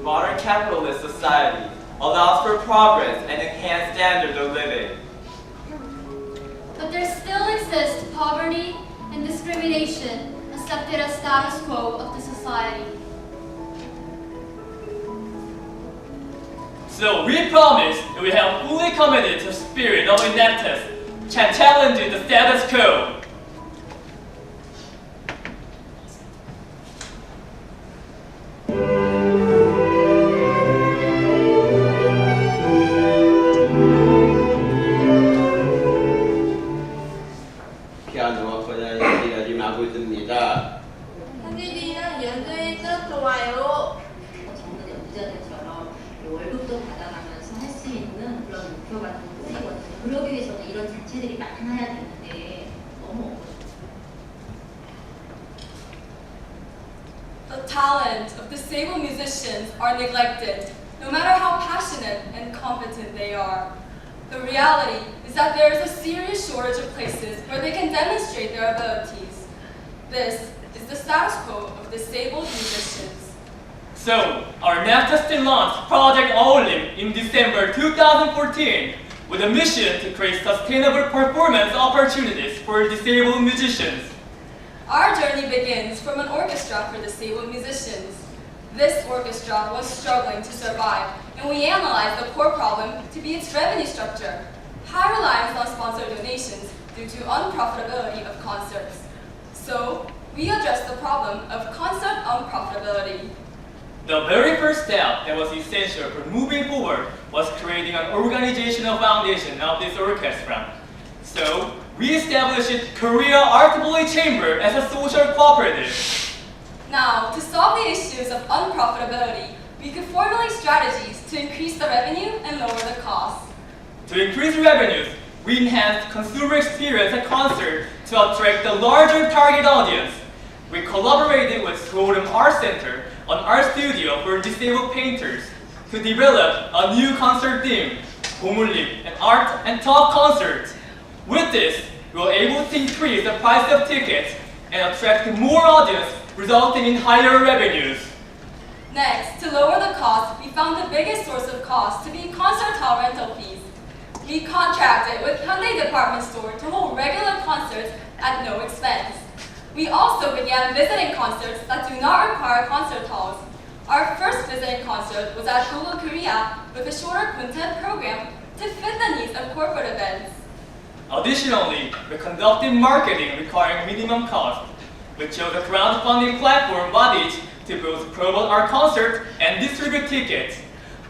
Modern capitalist society allows for progress and enhanced standards of living. But there still exists poverty and discrimination accepted as status quo of the society. So we promise that we have fully committed to the spirit of inactiveness, challenging the status quo. 피아노와 고양이 열심하고 있습니다. 한일이랑 연주해서 좋아요. 전문 연주자들처럼 월급도 받아가면서 할 수 있는 그런 목표 같은 거 꾸리거든요. 그러기 위해서는 이런 자체들이 많아야 되는데 너무 The talent of disabled musicians are neglected, no matter how passionate and competent they are. The reality is that there is a serious shortage of places where they can demonstrate their abilities. This is the status quo of disabled musicians. So, our next testing launched Project Olim in December 2014 with a mission to create sustainable performance opportunities for disabled musicians. Our journey begins from an orchestra for disabled musicians. This orchestra was struggling to survive, and we analyzed the core problem to be its revenue structure, high reliance on sponsor donations due to unprofitability of concerts. So, we addressed the problem of concert unprofitability. The very first step that was essential for moving forward was creating an organizational foundation of this orchestra. So, we established Korea Art Volley Chamber as a social cooperative. Now, to solve the issues of unprofitability, we could formulate strategies to increase the revenue and lower the costs. To increase revenues, we enhanced consumer experience at concert to attract a larger target audience. We collaborated with Seoul Art Center, an art studio for disabled painters, to develop a new concert theme, Bo물림, an art and talk concert. With this, we were able to increase the price of tickets and attract more audience, resulting in higher revenues. Next, to lower the cost, we found the biggest source of cost to be concert hall rental fees. We contracted with Hyundai department store to hold regular concerts at no expense. We also began visiting concerts that do not require concert halls. Our first visiting concert was at Google Korea with a shorter quintet program to fit the needs of corporate events. Additionally, we conducted marketing requiring minimum cost. We chose a crowdfunding platform, Wadij, to both promote our concert and distribute tickets.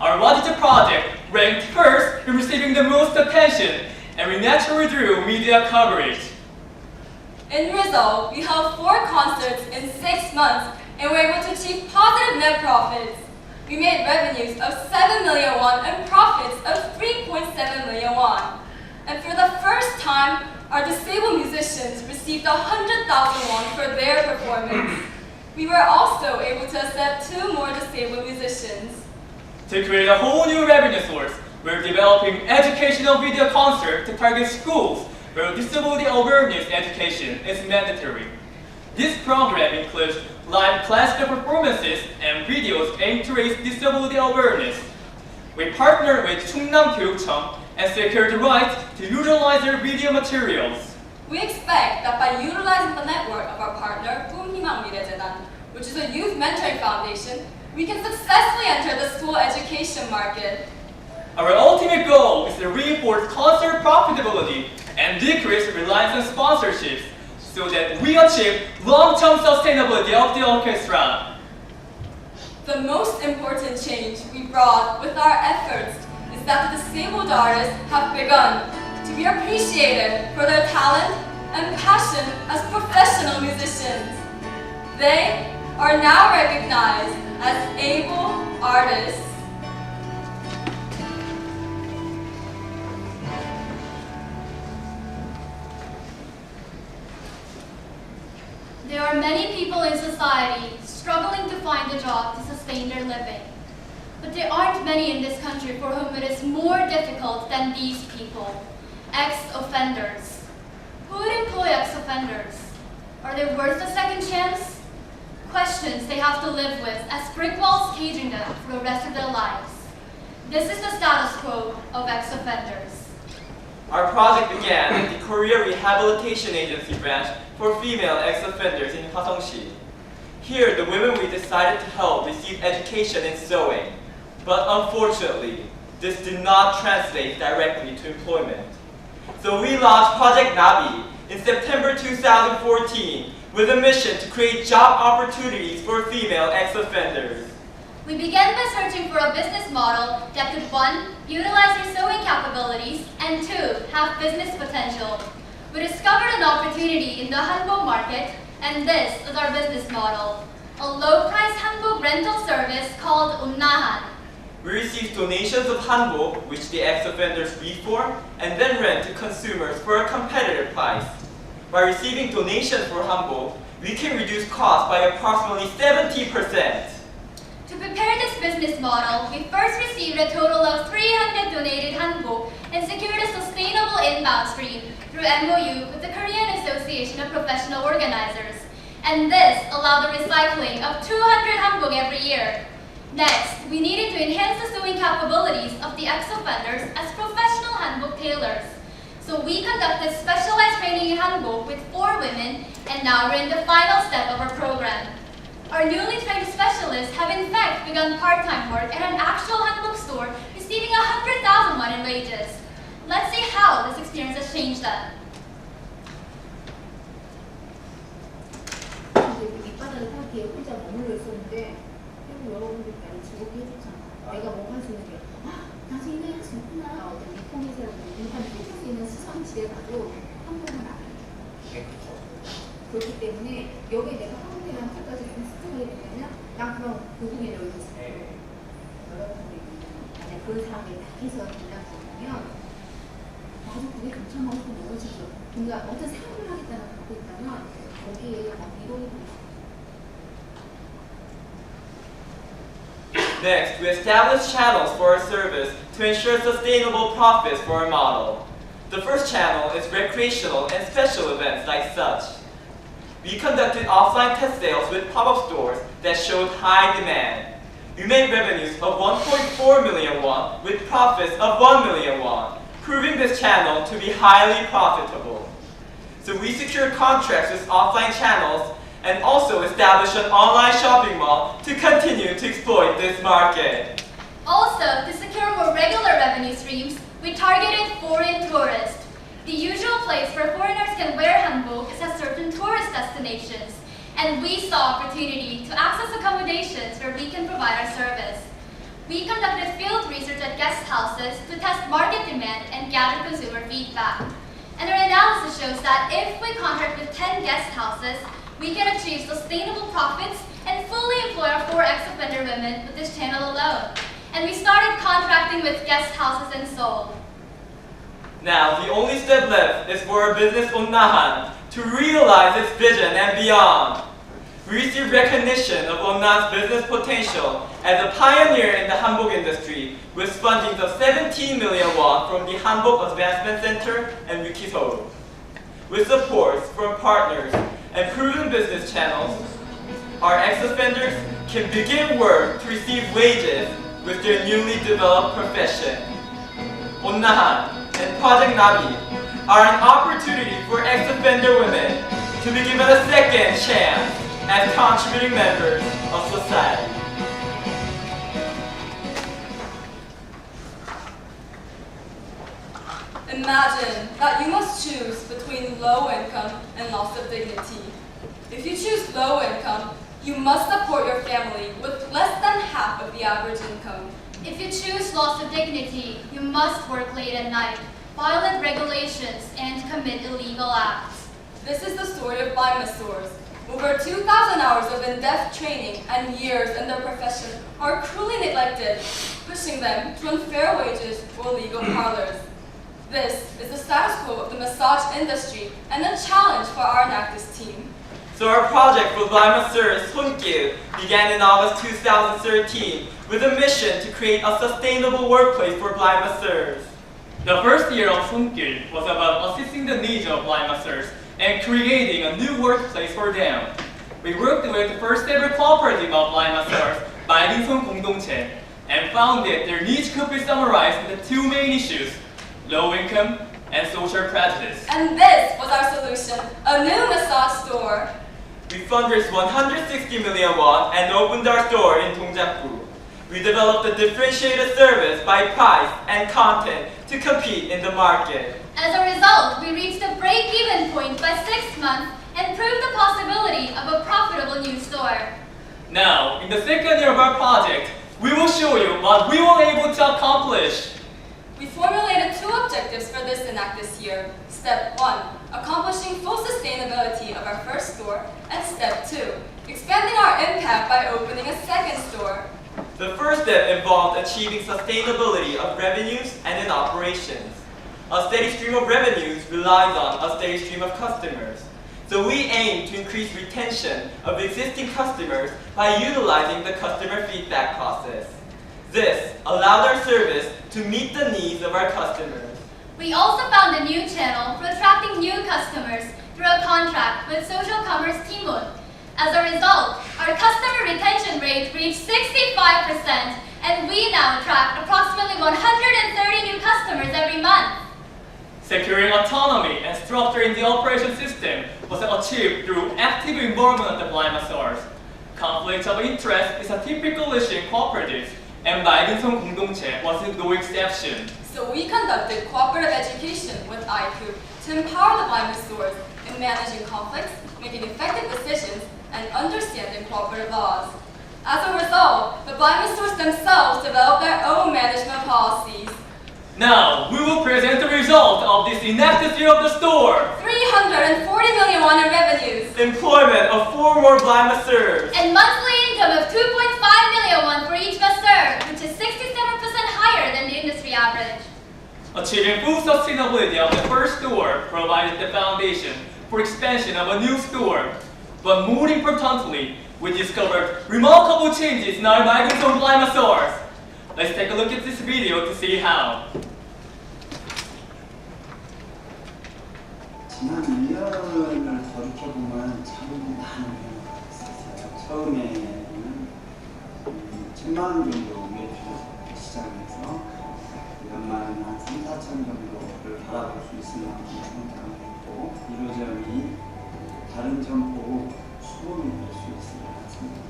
Our Wadij project ranked first in receiving the most attention, and we naturally drew media coverage. In result, we held 4 concerts in 6 months and were able to achieve positive net profits. We made revenues of 7 million won and profits of 3.7 million won. And for the first time, our disabled musicians received 100,000 won for their performance. We were also able to accept 2 more disabled musicians. To create a whole new revenue source, we're developing educational video concert to target schools where disability awareness education is mandatory. This program includes live classical performances and videos aimed to raise disability awareness. We partnered with Chungnam Gyeongcheong and secured the right to utilize their video materials. We expect that by utilizing the network of our partner, 꿈희망 미래재단, which is a youth mentoring foundation, we can successfully enter the school education market. Our ultimate goal is to reinforce concert profitability and decrease reliance on sponsorships so that we achieve long-term sustainability of the orchestra. The most important change we brought with our efforts is that the disabled artists have begun to be appreciated for their talent and passion as professional musicians. They are now recognized as able artists. There are many people in society struggling to find a job to sustain their living. But there aren't many in this country for whom it is more difficult than these people, ex-offenders. Who would employ ex-offenders? Are they worth a second chance? questions they have to live with as brick walls caging them for the rest of their lives. This is the status quo of ex-offenders. Our project began at the Korea Rehabilitation Agency branch for female ex-offenders in Hwaseong시. Here, the women we decided to help receive education in sewing, but unfortunately, this did not translate directly to employment. So we launched Project Nabi in September 2014 with a mission to create job opportunities for female ex-offenders. We began by searching for a business model that could 1. Utilize their sewing capabilities, and 2. Have business potential. We discovered an opportunity in the hanbok market, and this is our business model. A low-price hanbok rental service called Unnahan. We received donations of hanbok, which the ex-offenders reform and then rent to consumers for a competitive price. By receiving donations for hanbok, we can reduce costs by approximately 70%. To prepare this business model, we first received a total of 300 donated hanbok and secured a sustainable inbound stream through MOU with the Korean Association of Professional Organizers. And this allowed the recycling of 200 hanbok every year. Next, we needed to enhance the sewing capabilities of the ex-offenders as professional hanbok tailors. So we conducted specialized training in hanbok with 4 women, and now we're in the final step of our program. Our newly trained specialists have in fact begun part-time work at an actual hanbok store, receiving 100,000 won in wages. Let's see how this experience has changed them. 밑바닥을 타기에 혼자 머물러 있었는데 여러분들이 나를 즐겁게 해줬잖아. 내가 뭐 할 수 있는 게 나중에 이거 할 수 있구나. 어떤 리폼에서라도 일단 해줄 수 있는 수성지대 가도 한국은 안 해. 그렇기 때문에 여기에 내가 한국이랑 끝까지 좀 스토리가 되면 난 그럼 고국에 여기 있어. 여러분들이 만약 그런 사람이 다 해서 된다고 하면 나도 그게 동참하고 싶은 거지죠. 그러니까 어떤 사업을 하겠다는 갖고 있다면 거기에 막 이론이 Next, we established channels for our service to ensure sustainable profits for our model. The first channel is recreational and special events like such. We conducted offline test sales with pop-up stores that showed high demand. We made revenues of 1.4 million won with profits of 1 million won, proving this channel to be highly profitable. So we secured contracts with offline channels and also established an online shopping mall to continue to exploit this market. Also, to secure more regular revenue streams, we targeted foreign tourists. The usual place where foreigners can wear hanbok is at certain tourist destinations, and we saw opportunity to access accommodations where we can provide our service. We conducted field research at guest houses to test market demand and gather consumer feedback. And our analysis shows that if we contract with 10 guest houses, we can achieve sustainable profits and fully employ our 4 ex-offender women with this channel alone. And we started contracting with guest houses in Seoul. Now, the only step left is for our business Unnahan to realize its vision and beyond. We received recognition of Unnahan's business potential as a pioneer in the hanbok industry with funding of 17 million won from the Hanbok Advancement Center and Wikisoul. With support from partners and proven business channels, our ex-offenders can begin work to receive wages with their newly developed profession. Unnahan and Project Nabi are an opportunity for ex-offender women to be given a second chance as contributing members of society. Imagine that you must choose between low income and loss of dignity. If you choose low income, you must support your family with less than half of the average income. If you choose loss of dignity, you must work late at night, violate regulations, and commit illegal acts. This is the story of blind masseurs. Over 2,000 hours of in-depth training and years in their profession are cruelly neglected, pushing them to unfair wages or legal parlors. This is the status quo of the massage industry and a challenge for our Enactus team. So our project for blind masseurs Sunkil began in August 2013 with a mission to create a sustainable workplace for blind masseurs. The first year of Sunkil was about assessing the needs of blind masseurs and creating a new workplace for them. we worked with the first ever cooperative of blind masseurs, 말등손 공동체, and found that their needs could be summarized into two main issues: low income and social prejudice. And this was our solution, a new massage store. We fundraised 160 million won and opened our store in Dongjakgu. We developed a differentiated service by price and content to compete in the market. As a result, we reached a break-even point by 6 months and proved the possibility of a profitable new store. Now, in the second year of our project, we will show you what we were able to accomplish. We formulated two objectives for this enact this year. Step 1, accomplishing full sustainability of our first store, and Step 2, expanding our impact by opening a second store. The first step involved achieving sustainability of revenues and in operations. A steady stream of revenues relies on a steady stream of customers. So we aim to increase retention of existing customers by utilizing the customer feedback process. This allowed our service to meet the needs of our customers. We also found a new channel for attracting new customers through a contract with social commerce Timun. As a result, our customer retention rate reached 65%, and we now attract approximately 130 new customers every month. Securing autonomy and structuring the operation system was achieved through active involvement of the blind masseurs. Conflict of interest is a typical issue in cooperatives, and 말등손 공동체 was no exception. So we conducted cooperative education with ICOOP to empower the blind masseurs in managing conflicts, making effective decisions, and understanding cooperative laws. As a result, the blind masseurs themselves developed their own management policies. Now, we will present the result of this enacted year of the store. 340 million won in revenues. Employment of 4 more blind masseurs. And monthly income of 2.5 million won for each masseur, which is 67% higher than the industry average. Achieving full sustainability of the first store provided the foundation for expansion of a new store. But more importantly, we discovered remarkable changes in our 말등손 blind masseurs. Let's take a look at this video to see how. 지난 1년을 돌이켜보면 참 많은 변화가 있었어요. 처음에는 1,000만 원 정도 매출 시작해서 연말에는 한 3, 4천 정도를 바라볼 수 있을 만큼 성장했고 1호점이 다른 점포 수범이 될 수 있을 것 같습니다.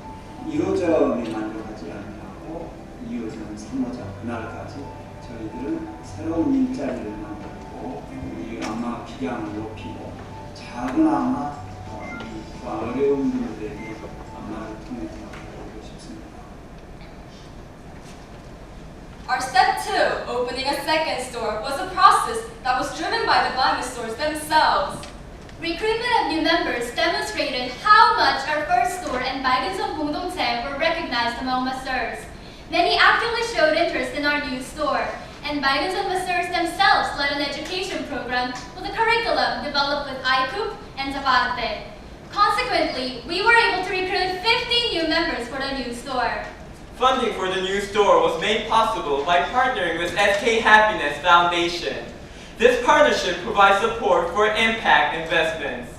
1호점이 만족하지 않고 2호점, 3호점 그날까지 저희들은 새로운 일자리를 만들고 이 아마 기량을 높이고 작은아마 이 어려운 분들에게 아마를 통해서 나가고 싶습니다. Our step 2, opening a second store, was a process that was driven by the blind masseurs themselves. Recruitment of new members demonstrated how much our first store and 말등손 공동체 were recognized among masseurs. Many actively showed interest in our new store, and 말등손 masseurs themselves led an education program with a curriculum developed with ICOOP and Zavarte. Consequently, we were able to recruit 50 new members for the new store. Funding for the new store was made possible by partnering with SK Happiness Foundation. This partnership provides support for impact investments.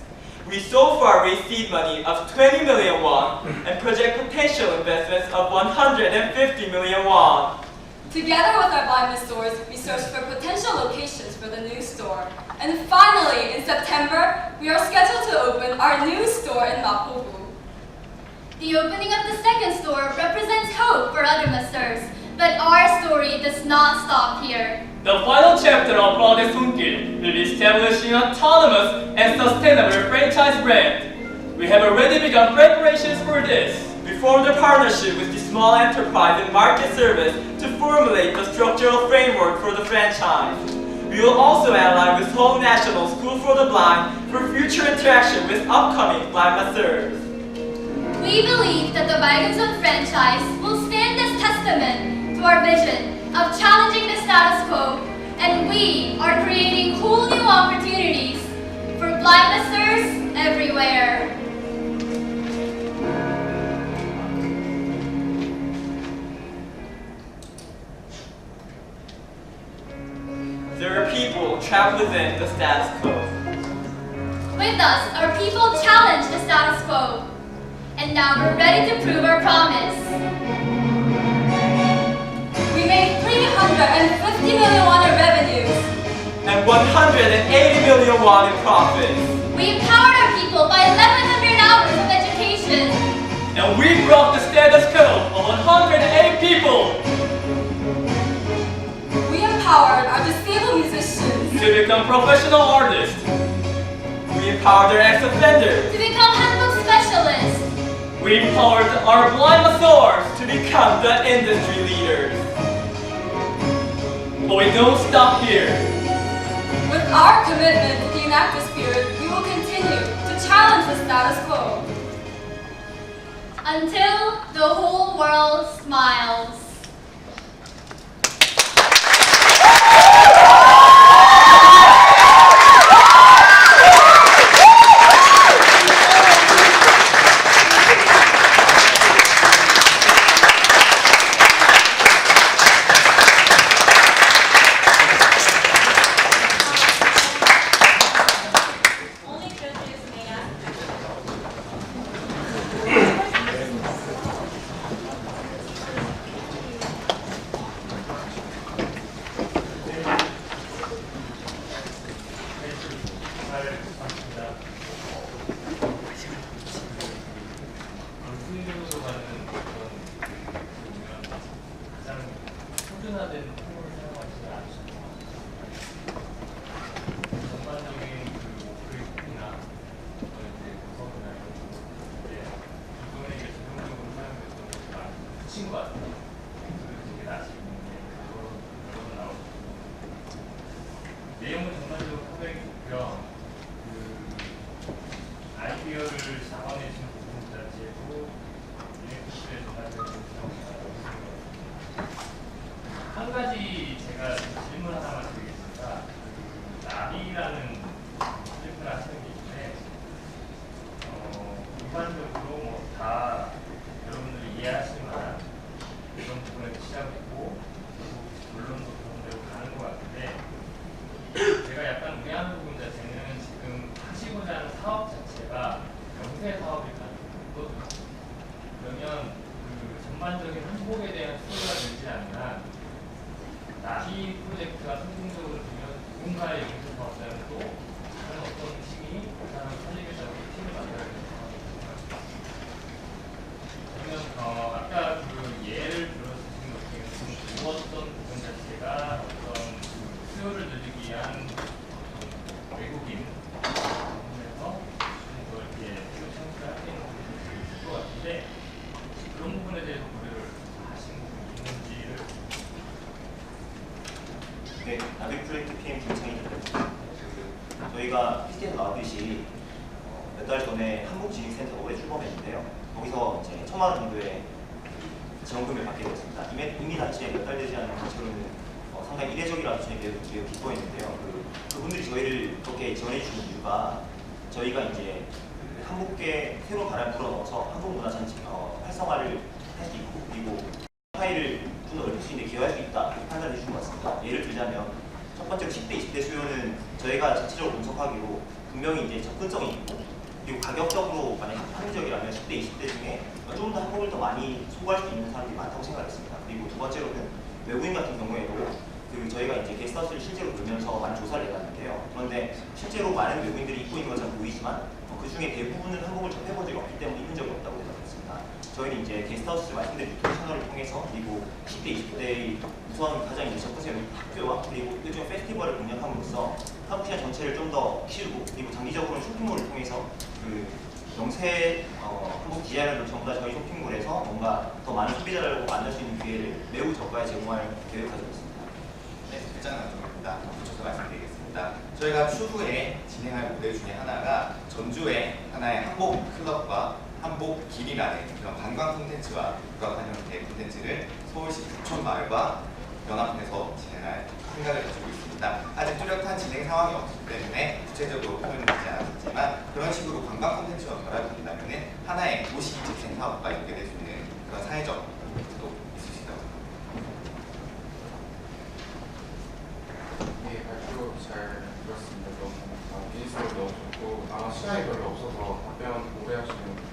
We so far raised seed money of 20 million won and project potential investments of 150 million won. Together with our blind masseurs, we searched for potential locations for the new store. And finally, in September, we are scheduled to open our new store in Mapobu. The opening of the second store represents hope for other masseurs, but our story does not stop here. The final chapter of Project Songgil will be establishing an autonomous and sustainable franchise brand. We have already begun preparations for this. We formed a partnership with the small enterprise and market service to formulate the structural framework for the franchise. We will also ally with Seoul National School for the Blind for future interaction with upcoming blind masseurs. We believe that the 말등손 franchise will stand as testament to our vision of challenging the status quo, and we are creating whole new opportunities for blind masseurs everywhere. There are people trapped within the status quo. With us, our people challenge the status quo. And now we're ready to prove our promise. We made 350 million won in revenues. And 180 million won in profits. We empowered our people by 1,100 hours of education. And we broke the status quo of 108 people We empowered our disabled musicians to become professional artists. We empowered our ex-offenders To become handbook specialists. We empowered our blind masseurs. to become the industry leaders. But we don't stop here. With our commitment to the enacted spirit, we will continue to challenge the status quo. Until the whole world smiles. Only judges may ask 내용은 전반적으로 포괄이고요. 아이디어를 잡아내시는 부분 자체도 유니버스의 전반적인 한 가지 제가 질문 하나만 드리겠습니다. 나비라는 슬픈 하시는 게 있는데 일반적으로 다 여러분들이 이해하실 만한 그런 부분에서 시작했고 물론도 그런 대로 가는 것 같은데 제가 약간 우려하는 부분 자체는 지금 하시고자 하는 사업 자체가 영세 사업일 가능성이 있거든요. 그러면 그 전반적인 한복에 대한 수요가 늘지 않는 한 나비 프로젝트가 성공적으로 되면 누군가의 영세 사업자는 또 다른 어떤 팀이 그 사람을 살리겠다고 팀을 만들어야 되는 상황이 있습니다. 그러면 아까 그 예를 들어주신 것 중에 주었던 부분 자체가 어떤 수요를 늘리기 위한 외국인 부분에서 좀 더 이렇게 수요 창출을 할 수 있는 부분이 있을 것 같은데 그런 부분에 대해서 고려를 하신 부분이 있는지를. 네, 나비 프로젝트 PM 김창희입니다. 저희가 PT에서 나왔듯이 몇 달 전에 한국지능센터가 올해 출범했는데요. 거기서 이제 1,000만 원 정도의 지원금을 받게 되었습니다. 이미 단체 몇 달 되지 않은 단체로는 상당히 이례적이라서 저희 매우 기뻐했는데요. 그분들이 저희를 그렇게 지원해 주는 이유가 저희가 이제 한국계 새로운 바람을 불어넣어서 한국 문화 전체 활성화를 할 수 있고 그리고 파일을 좀 더 넓힐 수 있는 기여할 수 있다 이렇게 판단해 주신 것 같습니다. 예를 들자면 첫 번째로 10대, 20대 수요는 저희가 자체적으로 분석하기로 분명히 이제 접근성이 있고 그리고 가격적으로 만약 합리적이라면 10대, 20대 중에 좀 더 한국을 더 많이 소구할 수 있는 사람들이 많다고 생각했습니다. 그리고 두 번째로는 외국인 같은 경우에도 저희가 이제 게스트하우스를 실제로 돌면서 많은 조사를 해봤는데요. 그런데 실제로 많은 외국인들이 입고 있는 것처럼 보이지만 그 중에 대부분은 한국을 접해본 적이 없기 때문에 입는 적이 없다고 대답했습니다. 저희는 이제 게스트하우스 말씀드린 유통 채널을 통해서 그리고 10대, 20대의 우선 가장 이제 접근성이 학교와 그리고 일종의 페스티벌을 공략함으로써 한국 시장 전체를 좀 더 키우고 그리고 장기적으로는 쇼핑몰을 통해서 그 영세 한국 디자이너들 전부 다 저희 쇼핑몰에서 뭔가 더 많은 소비자를 만날 수 있는 기회를 매우 저가에 제공할 계획을 가지고 있습니다. 네, 대장 감독입니다. 붙여서 말씀드리겠습니다. 저희가 추후에 진행할 무대 중에 하나가 전주의 하나의 한복 클럽과 한복 길이라는 그런 관광 콘텐츠와 부각하는 형태의 콘텐츠를 서울시 북촌마을과 연합해서 진행할 생각을 가지고 있습니다. 아직 뚜렷한 진행 상황이 없기 때문에 구체적으로 표현을 하지 않았지만 그런 식으로 관광 콘텐츠와 결합된다면 하나의 도시 집행 사업과 연계될 수 있는 그런 사회적 목표도 있을 수 있다고 생각합니다. 네, 발표 잘 들었습니다. 너무 인식도 너무 좋고 아마 시간이 별로 없어서 답변 오래 하시는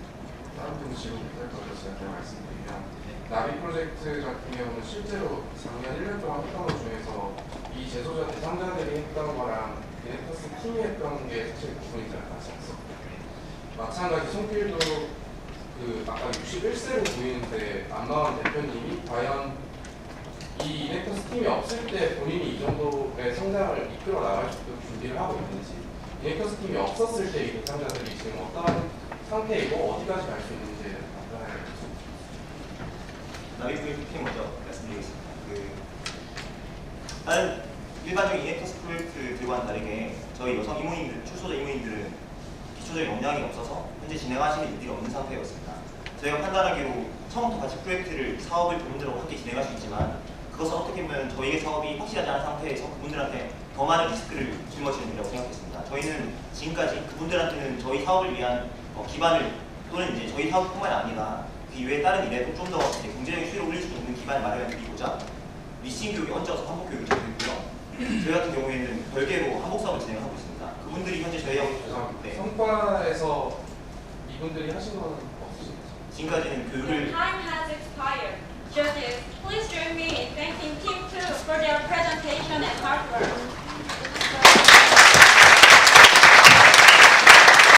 좀 질문이 될 거죠. 제가 말씀드리면 나비 프로젝트 같은 경우는 실제로 작년 1년 동안 했던 것 중에서 이 제소자 대상자들이 했던 거랑 이네터스 팀이 했던 게 사실 구분이 잘 나지 않습니다. 마찬가지 손필도 그 아까 61세로 보이는데 안마원 대표님이 과연 이 이네터스 팀이 없을 때 본인이 이 정도의 성장을 이끌어 나갈 수 있도록 준비를 하고 있는지, 이네터스 팀이 없었을 때 이 대상자들이 지금 어떠한 상태이고 어디까지 갈 수 있는지에 대해서 답변하겠습니다. 나비 프로젝트 팀 먼저 말씀드리겠습니다. 다른 일반적인 이네터스 프로젝트들과는 다르게 저희 여성 이모님들, 출소자 이모님들은 기초적인 역량이 없어서 현재 진행하시는 일들이 없는 상태였습니다. 저희가 판단하기로 처음부터 같이 프로젝트를, 사업을 그분들하고 함께 진행할 수 있지만 그것은 어떻게 보면 저희의 사업이 확실하지 않은 상태에서 그분들한테 더 많은 리스크를 짊어지는 일이라고 생각했습니다. 저희는 지금까지 그분들한테는 저희 사업을 위한 기반을, 또는 이제 저희 사업뿐만 아니라 그 이외에 다른 일에도 좀 더 경제적인 수익을 올릴 수 있는 기반을 마련해드리고자 미싱 교육에 얹어서 한복 교육을 진행했고요. 저희 같은 경우에는 별개로 한복 사업을 진행하고 있습니다. 그분들이 현재 저희하고 죄송합니다. 성과에서 이분들이 하신 건 없으신가요? 지금까지는 Your 교육을 time has expired. Judges, please join me in thanking Team 2 for their presentation and hard work.